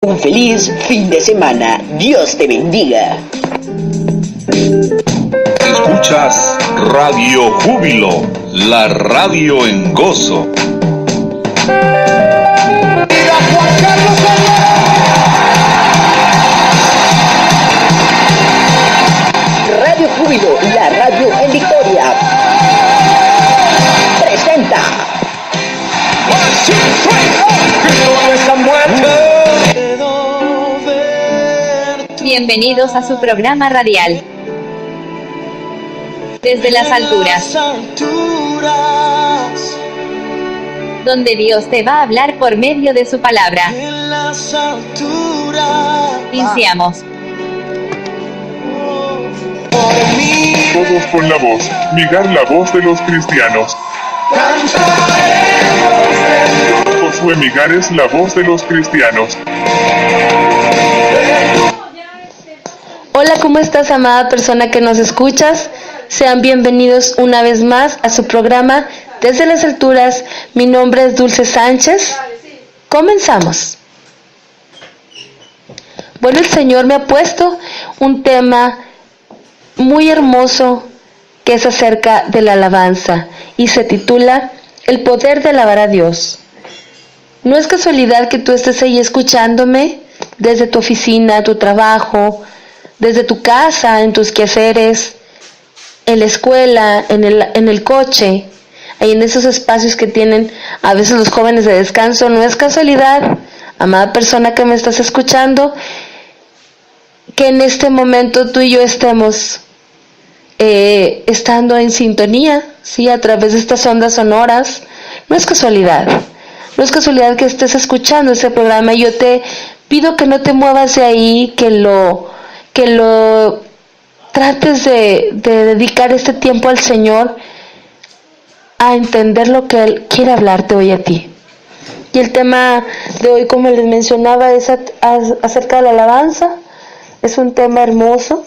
Un feliz fin de semana. Dios te bendiga. Escuchas Radio Júbilo, la radio en gozo. Radio Júbilo, la radio en victoria. Presenta. Bienvenidos a su programa radial. Desde las alturas, donde Dios te va a hablar por medio de su palabra. Iniciamos. Todos con la voz, mirar la voz de los cristianos. Josué Migares, la voz de los cristianos. Hola, ¿cómo estás, amada persona que nos escuchas? Sean bienvenidos una vez más a su programa Desde las Alturas. Mi nombre es Dulce Sánchez. Comenzamos. Bueno, el Señor me ha puesto un tema muy hermoso que es acerca de la alabanza y se titula El poder de alabar a Dios. No es casualidad que tú estés ahí escuchándome desde tu oficina, tu trabajo, desde tu casa, en tus quehaceres, en la escuela, en el coche, ahí en esos espacios que tienen a veces los jóvenes de descanso. No es casualidad, amada persona que me estás escuchando, que en este momento tú y yo estemos estando en sintonía, ¿sí? A través de estas ondas sonoras. No es casualidad. No es casualidad que estés escuchando este programa. Yo te pido que no te muevas de ahí, que lo trates de dedicar este tiempo al Señor a entender lo que Él quiere hablarte hoy a ti. Y el tema de hoy, como les mencionaba, es acerca de la alabanza. Es un tema hermoso,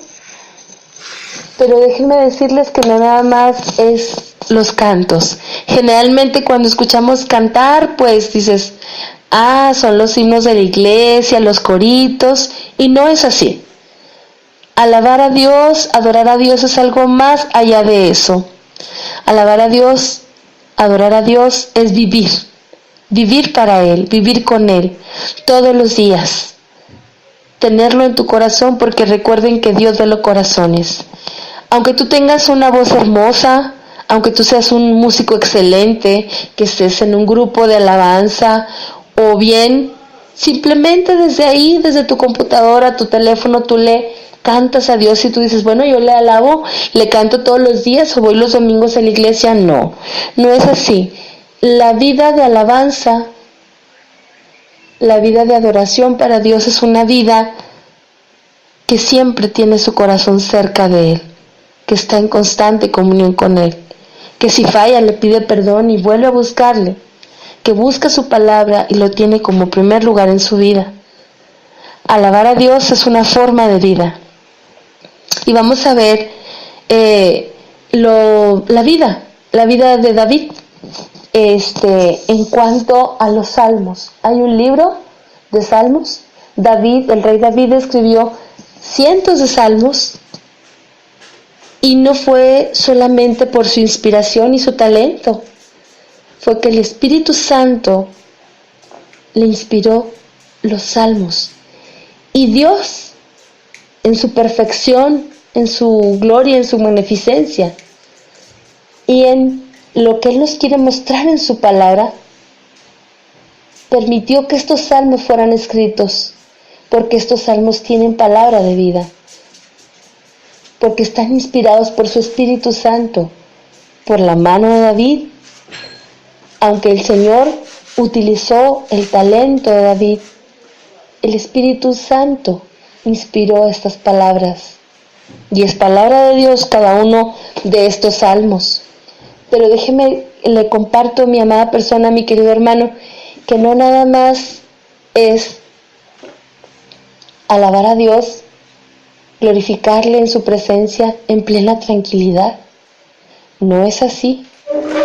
pero déjenme decirles que no nada más es los cantos. Generalmente cuando escuchamos cantar, pues dices, son los himnos de la iglesia, los coritos, y no es así. Alabar a Dios, adorar a Dios es algo más allá de eso. Alabar a Dios, adorar a Dios es vivir para Él, vivir con Él, todos los días. Tenerlo en tu corazón, porque recuerden que Dios ve los corazones. Aunque tú tengas una voz hermosa, aunque tú seas un músico excelente, que estés en un grupo de alabanza, o bien simplemente desde ahí, desde tu computadora, tu teléfono, tú le cantas a Dios y tú dices, bueno, yo le alabo, le canto todos los días o voy los domingos a la iglesia. No es así. La vida de alabanza, la vida de adoración para Dios es una vida que siempre tiene su corazón cerca de Él, que está en constante comunión con Él, que si falla le pide perdón y vuelve a buscarle, que busca su palabra y lo tiene como primer lugar en su vida. Alabar a Dios es una forma de vida. Y vamos a ver la vida de David en cuanto a los salmos. Hay un libro de salmos. El rey David escribió cientos de salmos, y no fue solamente por su inspiración y su talento, fue que el Espíritu Santo le inspiró los salmos. Y Dios, en su perfección, en su gloria, en su magnificencia, y en lo que Él nos quiere mostrar en su palabra, permitió que estos salmos fueran escritos, porque estos salmos tienen palabra de vida, porque están inspirados por su Espíritu Santo, por la mano de David. Aunque el Señor utilizó el talento de David, el Espíritu Santo inspiró estas palabras, y es palabra de Dios cada uno de estos salmos. Pero déjeme, le comparto, mi amada persona, mi querido hermano, que no nada más es alabar a Dios, glorificarle en su presencia en plena tranquilidad. No es así.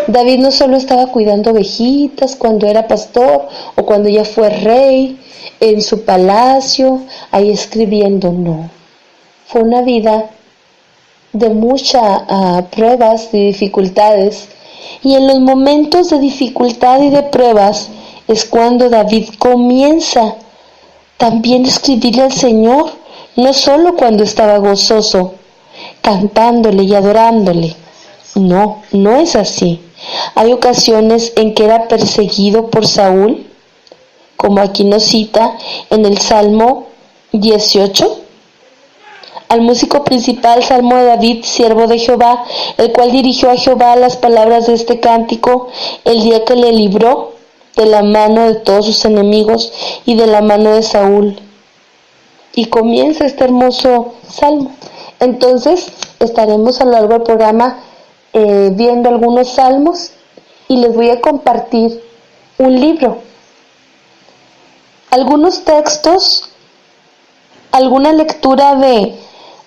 David no solo estaba cuidando ovejitas cuando era pastor o cuando ya fue rey. en su palacio, ahí escribiendo, no. Fue una vida de muchas pruebas y dificultades, y en los momentos de dificultad y de pruebas es cuando David comienza también a escribirle al Señor, no solo cuando estaba gozoso, cantándole y adorándole. No, no es así. Hay ocasiones en que era perseguido por Saúl, como aquí nos cita en el Salmo 18, al músico principal, Salmo de David, siervo de Jehová, el cual dirigió a Jehová las palabras de este cántico el día que le libró de la mano de todos sus enemigos y de la mano de Saúl. Y comienza este hermoso salmo. Entonces estaremos a lo largo del programa viendo algunos salmos, y les voy a compartir un libro, algunos textos, alguna lectura de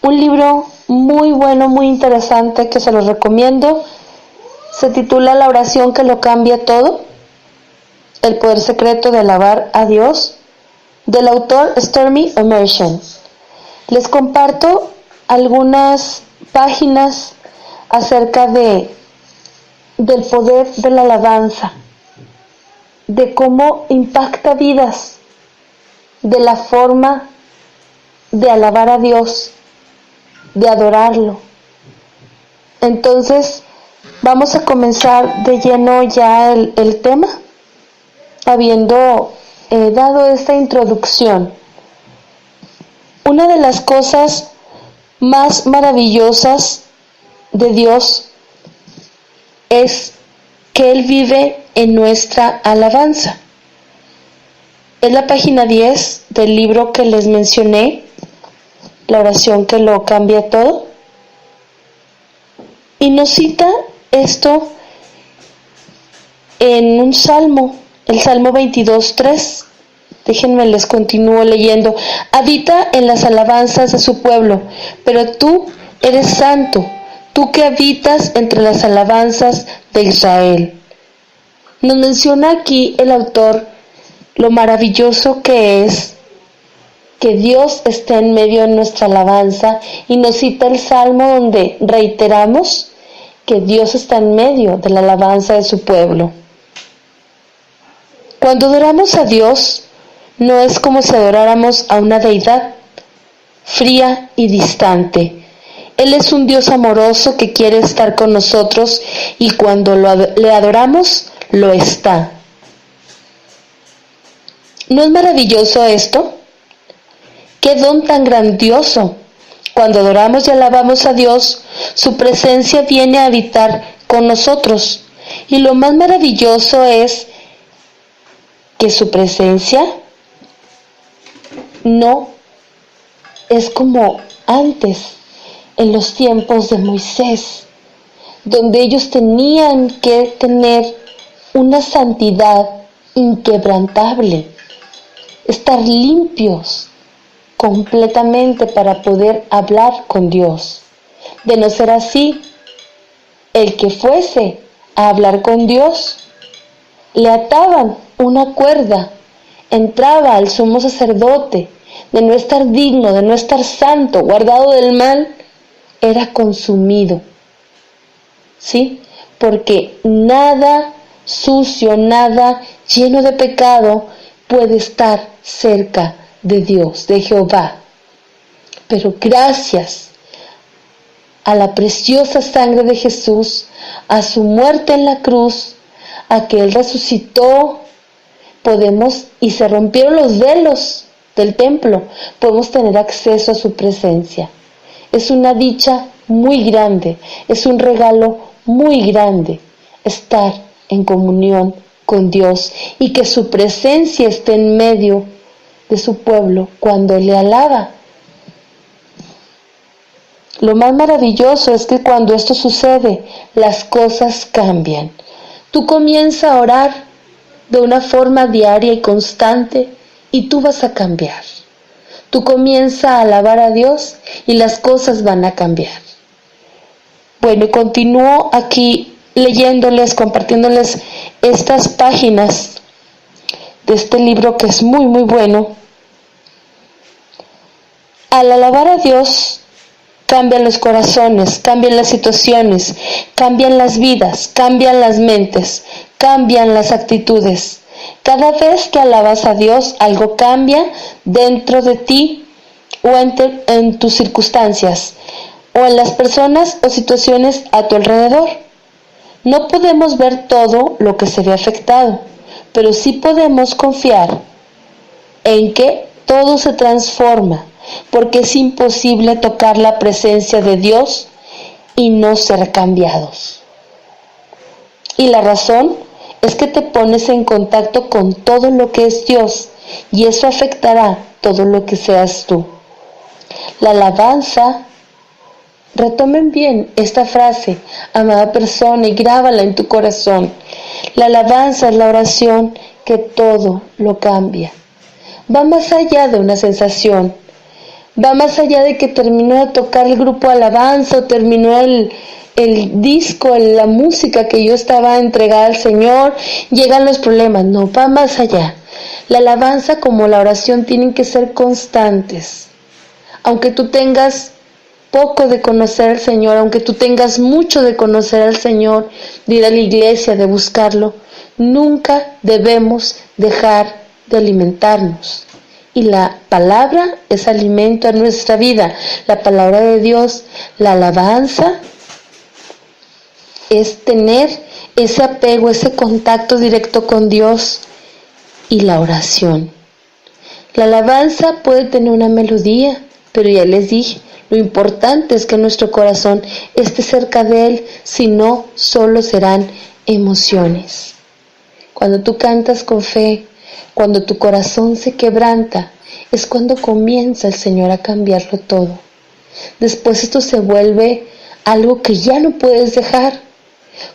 un libro muy bueno, muy interesante, que se los recomiendo. Se titula La oración que lo cambia todo, el poder secreto de alabar a Dios, del autor Stormy Emerson. Les comparto algunas páginas acerca del poder de la alabanza, de cómo impacta vidas, de la forma de alabar a Dios, de adorarlo. Entonces vamos a comenzar de lleno ya el tema, habiendo dado esta introducción. Una de las cosas más maravillosas de Dios es que Él vive en nuestra alabanza. Es la página 10 del libro que les mencioné, La oración que lo cambia todo, y nos cita esto en un salmo, el Salmo 22:3. Déjenme les continúo leyendo. Habita en las alabanzas de su pueblo, pero tú eres santo, tú que habitas entre las alabanzas de Israel. Nos menciona aquí el autor lo maravilloso que es que Dios esté en medio de nuestra alabanza, y nos cita el Salmo donde reiteramos que Dios está en medio de la alabanza de su pueblo. Cuando adoramos a Dios, no es como si adoráramos a una deidad fría y distante. Él es un Dios amoroso que quiere estar con nosotros, y cuando le adoramos, lo está. ¿No es maravilloso esto? ¡Qué don tan grandioso! Cuando adoramos y alabamos a Dios, su presencia viene a habitar con nosotros. Y lo más maravilloso es que su presencia no es como antes, en los tiempos de Moisés, donde ellos tenían que tener una santidad inquebrantable, estar limpios completamente para poder hablar con Dios. De no ser así, el que fuese a hablar con Dios, le ataban una cuerda, entraba al sumo sacerdote, de no estar digno, de no estar santo, guardado del mal, era consumido. ¿Sí? Porque nada sucio, nada lleno de pecado puede estar cerca de Dios, de Jehová. Pero gracias a la preciosa sangre de Jesús, a su muerte en la cruz, a que Él resucitó, podemos, y se rompieron los velos del templo, podemos tener acceso a su presencia. Es una dicha muy grande, es un regalo muy grande estar en comunión con Dios, y que su presencia esté en medio de su pueblo cuando le alaba. Lo más maravilloso es que cuando esto sucede, las cosas cambian. Tú comienzas a orar de una forma diaria y constante, y tú vas a cambiar. Tú comienzas a alabar a Dios y las cosas van a cambiar. Bueno, y continúo aquí leyéndoles, compartiéndoles estas páginas de este libro que es muy muy bueno. Al alabar a Dios, cambian los corazones, cambian las situaciones, cambian las vidas, cambian las mentes, cambian las actitudes. Cada vez que alabas a Dios, algo cambia dentro de ti o en tus circunstancias o en las personas o situaciones a tu alrededor. No podemos ver todo lo que se ve afectado, pero sí podemos confiar en que todo se transforma, porque es imposible tocar la presencia de Dios y no ser cambiados. Y la razón es que te pones en contacto con todo lo que es Dios, y eso afectará todo lo que seas tú. La alabanza, retomen bien esta frase, amada persona, y grábala en tu corazón. La alabanza es la oración que todo lo cambia. Va más allá de una sensación. Va más allá de que terminó de tocar el grupo alabanza o terminó el disco, la música que yo estaba entregada al Señor, llegan los problemas. No, va más allá. La alabanza como la oración tienen que ser constantes. Aunque tú tengas poco de conocer al Señor, aunque tú tengas mucho de conocer al Señor, de ir a la iglesia, de buscarlo, nunca debemos dejar de alimentarnos. Y la palabra es alimento a nuestra vida. La palabra de Dios, la alabanza, es tener ese apego, ese contacto directo con Dios, y la oración. La alabanza puede tener una melodía, pero ya les dije, lo importante es que nuestro corazón esté cerca de Él, si no, solo serán emociones. Cuando tú cantas con fe, cuando tu corazón se quebranta, es cuando comienza el Señor a cambiarlo todo. Después esto se vuelve algo que ya no puedes dejar.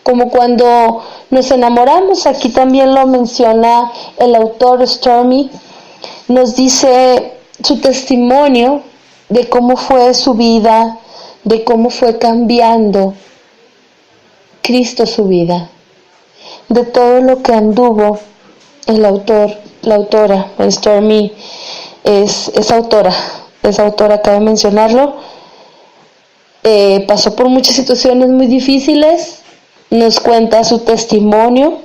Como cuando nos enamoramos, aquí también lo menciona el autor Stormy, nos dice su testimonio de cómo fue su vida, de cómo fue cambiando Cristo su vida, de todo lo que anduvo el autor, la autora, Stormy es autora, cabe mencionarlo, pasó por muchas situaciones muy difíciles, nos cuenta su testimonio,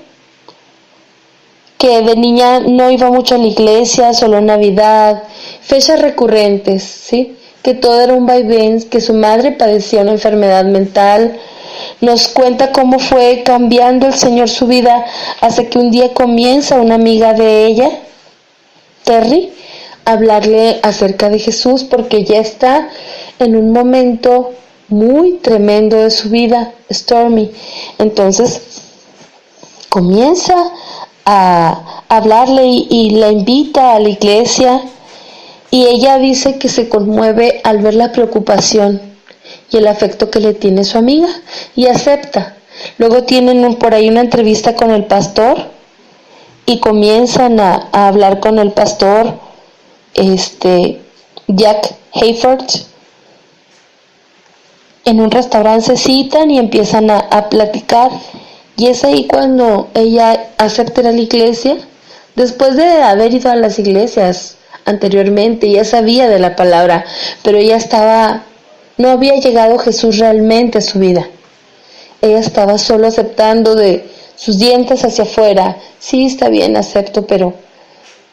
que de niña no iba mucho a la iglesia, solo Navidad, fechas recurrentes, ¿sí? Que todo era un vaivén, que su madre padecía una enfermedad mental. Nos cuenta cómo fue cambiando el Señor su vida hasta que un día comienza una amiga de ella, Terry, a hablarle acerca de Jesús, porque ya está en un momento muy tremendo de su vida, Stormy. Entonces comienza a hablarle y la invita a la iglesia, y ella dice que se conmueve al ver la preocupación y el afecto que le tiene su amiga, y acepta. Luego tienen por ahí una entrevista con el pastor y comienzan a hablar con el pastor Jack Hayford. En un restaurante se citan y empiezan a platicar, y es ahí cuando ella acepta ir a la iglesia. Después de haber ido a las iglesias anteriormente, ya sabía de la palabra, pero ella no había llegado Jesús realmente a su vida. Ella estaba solo aceptando de sus dientes hacia afuera. Sí, está bien, acepto, pero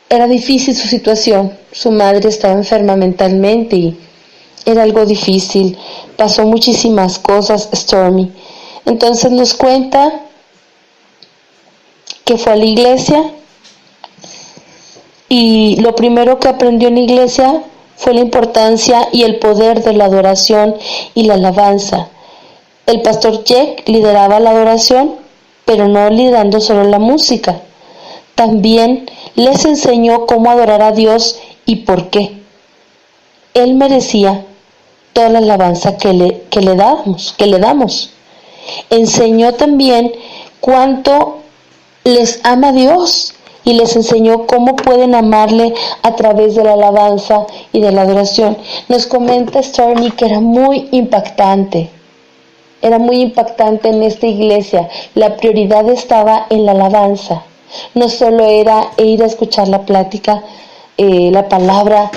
era difícil su situación. Su madre estaba enferma mentalmente y era algo difícil. Pasó muchísimas cosas, Stormy. Entonces nos cuenta que fue a la iglesia, y lo primero que aprendió en la iglesia fue la importancia y el poder de la adoración y la alabanza. El pastor Jack lideraba la adoración, pero no liderando solo la música. También les enseñó cómo adorar a Dios y por qué. Él merecía toda la alabanza que le damos. Enseñó también cuánto les ama Dios, y les enseñó cómo pueden amarle a través de la alabanza y de la adoración. Nos comenta Stormy que era muy impactante en esta iglesia. La prioridad estaba en la alabanza. No solo era ir a escuchar la plática, la palabra,